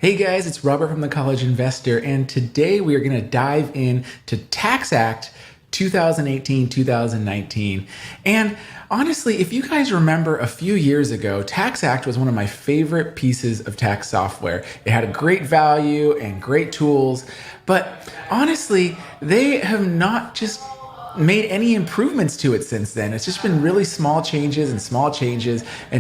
Hey guys, it's Robert from The College Investor, and today we are going to dive in to TaxAct 2018-2019. And honestly, if you guys remember a few years ago, TaxAct was one of my favorite pieces of tax software. It had a great value and great tools, but honestly, they have not just made any improvements to it since then. It's just been really small changes, and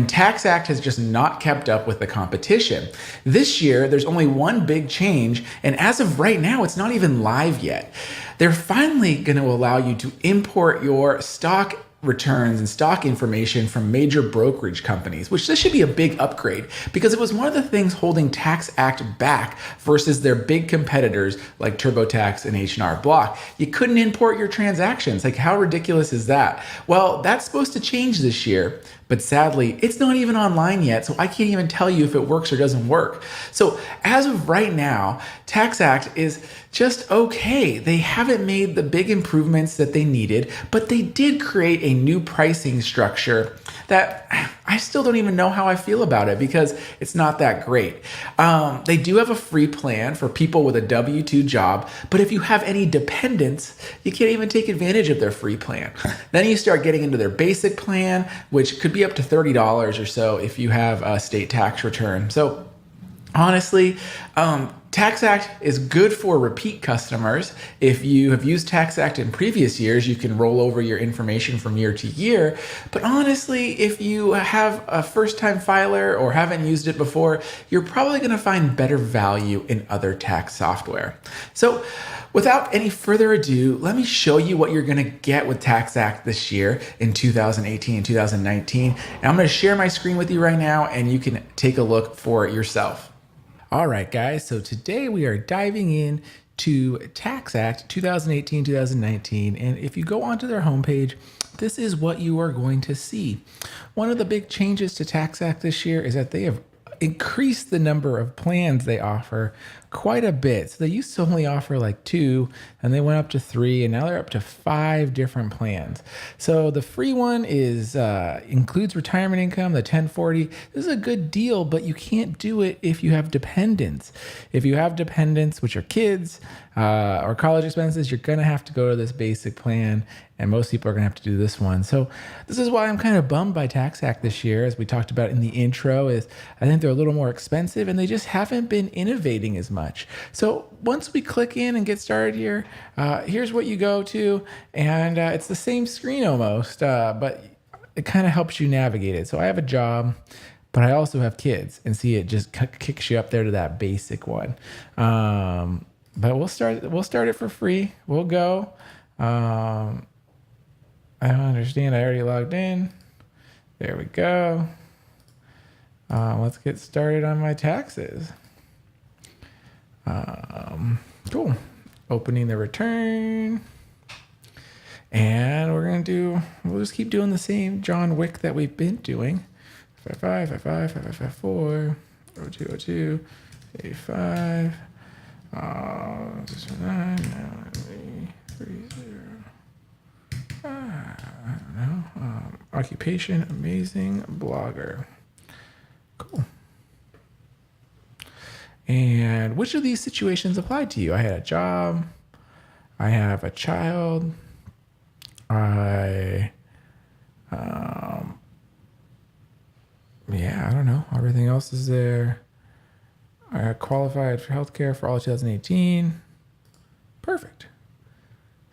TaxAct has just not kept up with the competition. This year, there's only one big change, and as of right now, it's not even live yet. They're finally going to allow you to import your stock returns and stock information from major brokerage companies, which this should be a big upgrade because it was one of the things holding TaxAct back versus their big competitors like TurboTax and H&R Block. You couldn't import your transactions. Like, how ridiculous is that? Well, that's supposed to change this year, but sadly, it's not even online yet, so I can't even tell you if it works or doesn't work. So as of right now, TaxAct is just okay. They haven't made the big improvements that they needed, but they did create a new pricing structure that I still don't even know how I feel about it because it's not that great. They do have a free plan for people with a W-2 job, but if you have any dependents, you can't even take advantage of their free plan. Then you start getting into their basic plan, which could be up to $30 or so if you have a state tax return. So honestly, TaxAct is good for repeat customers. If you have used TaxAct in previous years, you can roll over your information from year to year. But honestly, if you have a first-time filer or haven't used it before, you're probably going to find better value in other tax software. So without any further ado, let me show you what you're going to get with TaxAct this year in 2018 and 2019. And I'm going to share my screen with you right now, and you can take a look for it yourself. All right, guys, so today we are diving in to TaxAct 2018-2019, and if you go onto their homepage, this is what you are going to see. One of the big changes to TaxAct this year is that they have increased the number of plans they offer quite a bit. So they used to only offer like 2, and they went up to 3, and now they're up to 5 different plans. So the free one is includes retirement income, the 1040. This is a good deal, but you can't do it if you have dependents. If you have dependents, which are kids or college expenses, you're gonna have to go to this basic plan, and most people are gonna have to do this one. So this is why I'm kind of bummed by TaxAct this year, as we talked about in the intro, is I think they're a little more expensive and they just haven't been innovating as much. So once we click in and get started here, here's what you go to, and it's the same screen almost, but it kind of helps you navigate it. So I have a job, but I also have kids, and see, it just kicks you up there to that basic one. But we'll start it for free. We'll go. I don't understand. I already logged in. There we go. Let's get started on my taxes. Cool. Opening the return. And we'll just keep doing the same John Wick that we've been doing. 55, 55, 55, 54, 02, 02, 85, 9, 30. I don't know. Occupation, amazing blogger. Cool. And which of these situations applied to you? I had a job. I have a child. I don't know. Everything else is there. I qualified for healthcare for all of 2018. Perfect.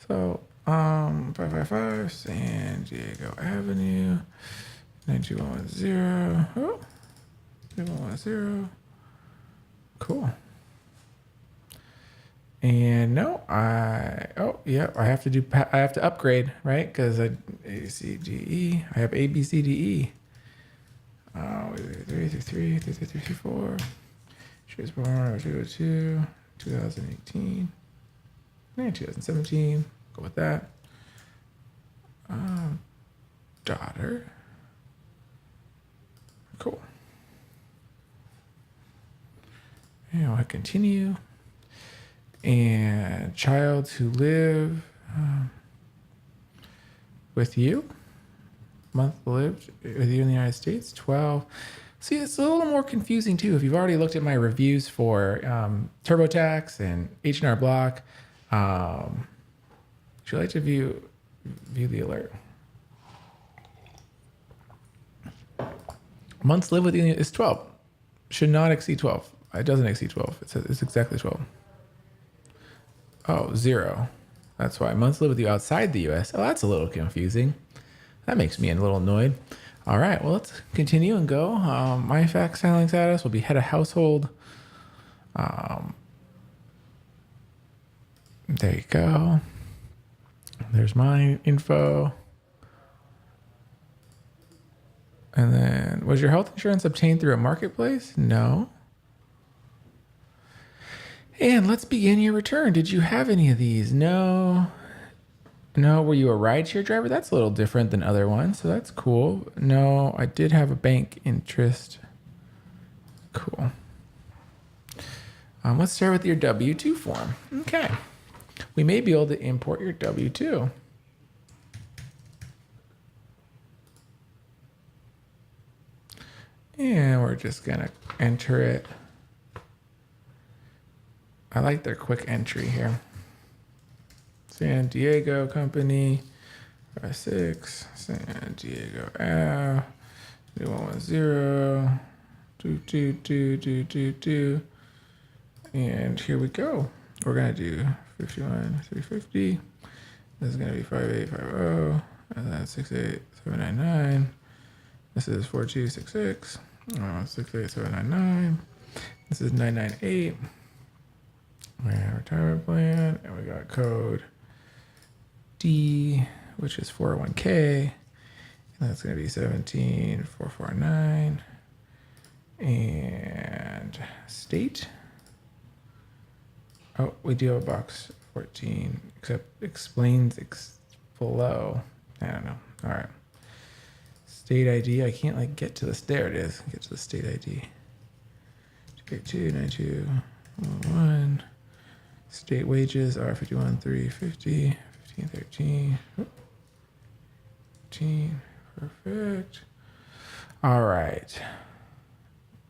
So 555 San Diego Avenue, 92110. Oh, 2110. Cool. And no, I have to upgrade, right? Because I have A, B, C, D, E. 333, 334. She was born 202, 2018, 2017. Go with that. Daughter. Cool. And I continue. And child who live with you. Month lived with you in the United States, 12. See, it's a little more confusing too. If you've already looked at my reviews for TurboTax and H&R Block, would you like to view the alert? Months live with you is 12. Should not exceed 12. It doesn't exceed 12. It's exactly 12. Oh, 0. That's why. Months live with you outside the U.S. Oh, that's a little confusing. That makes me a little annoyed. All right, well, let's continue and go. My fax filing status will be head of household. There you go. There's my info. And then, was your health insurance obtained through a marketplace? No. And let's begin your return. Did you have any of these? No. No, were you a rideshare driver? That's a little different than other ones, so that's cool. No, I did have a bank interest. Cool. Let's start with your W-2 form. Okay. We may be able to import your W-2. And we're just going to enter it. I like their quick entry here. San Diego Company, 56, San Diego Ave, 110, 222. And here we go. We're going to do 51, 350. This is going to be 5850. And then 68799. This is 4266. 68799. This is 998. We have retirement plan, and we got code D, which is 401k, and that's going to be 17449. And state. Oh, we do have a box 14, except explains below. I don't know. All right. State ID. I can't like get to this. There it is. Get to the state ID. 2829211. State wages are 51,350, 1513. 15. Perfect. All right.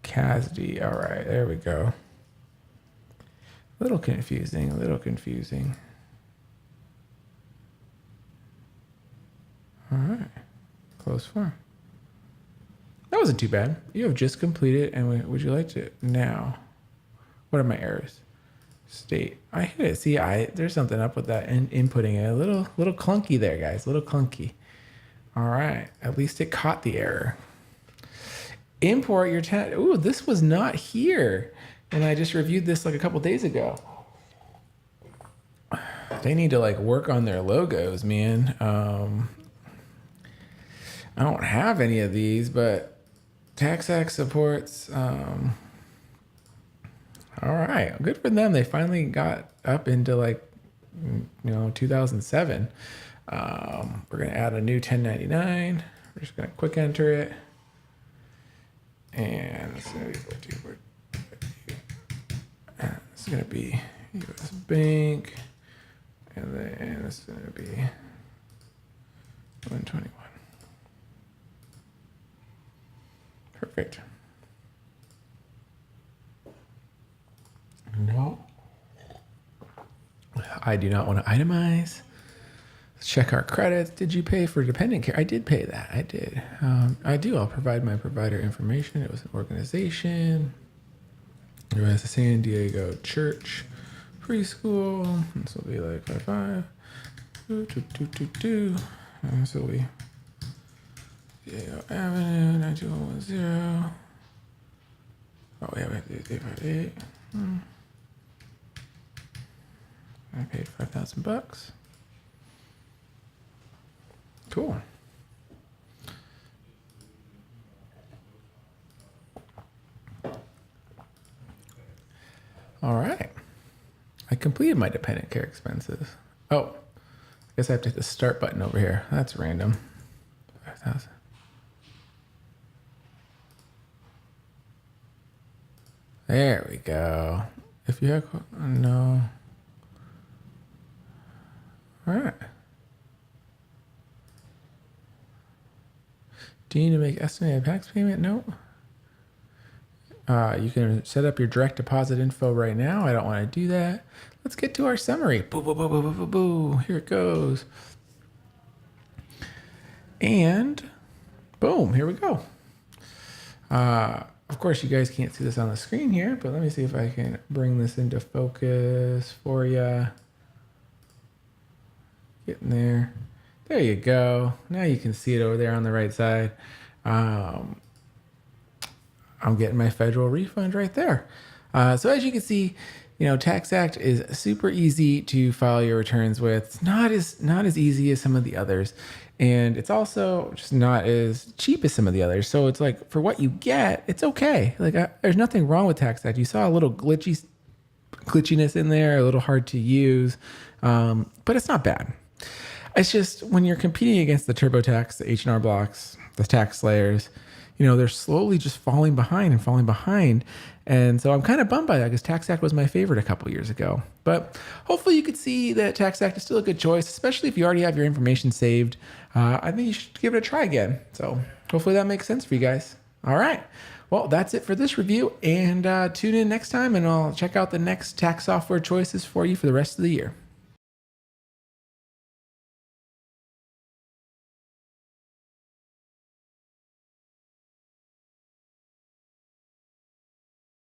CASD. All right. There we go. A little confusing. All right. Close form. That wasn't too bad. You have just completed, and would you like to now? What are my errors? State. I hit it. See, there's something up with that and inputting it. A little clunky there, guys. A little clunky. All right. At least it caught the error. Import your Ooh, this was not here. And I just reviewed this like a couple days ago. They need to like work on their logos, man. I don't have any of these, but TaxAct supports. All right, good for them. They finally got up into like, 2007. We're gonna add a new 1099. We're just gonna quick enter it, and it's gonna be 42. It's gonna be U.S. Bank, and then it's gonna be 121. Perfect. No. I do not want to itemize. Let's check our credits. Did you pay for dependent care? I did pay that. I did. I'll provide my provider information. It was an organization. It was a San Diego church preschool. This will be like 55. This will be Diego Avenue, 92110. Oh, yeah, we have to do 858. I paid $5,000. Cool. All right. I completed my dependent care expenses. Oh, I guess I have to hit the start button over here. That's random. 5,000. There we go. If you have no. All right. Do you need to make estimated tax payment? Nope. You can set up your direct deposit info right now. I don't want to do that. Let's get to our summary. Boo, boo, boo, boo, boo, boo, boo. Here it goes. And boom, here we go. Of course, you guys can't see this on the screen here, but let me see if I can bring this into focus for you. Getting there. There you go. Now you can see it over there on the right side. I'm getting my federal refund right there. So as you can see, TaxAct is super easy to file your returns with. It's not as easy as some of the others. And it's also just not as cheap as some of the others. So it's like, for what you get, it's okay. Like there's nothing wrong with TaxAct. You saw a little glitchiness in there, a little hard to use, but it's not bad. It's just when you're competing against the TurboTax, the H&R Blocks, the tax layers, they're slowly just falling behind. And so I'm kind of bummed by that because TaxAct was my favorite a couple years ago. But hopefully you could see that TaxAct is still a good choice, especially if you already have your information saved. I think you should give it a try again. So hopefully that makes sense for you guys. All right. Well, that's it for this review. And tune in next time and I'll check out the next tax software choices for you for the rest of the year.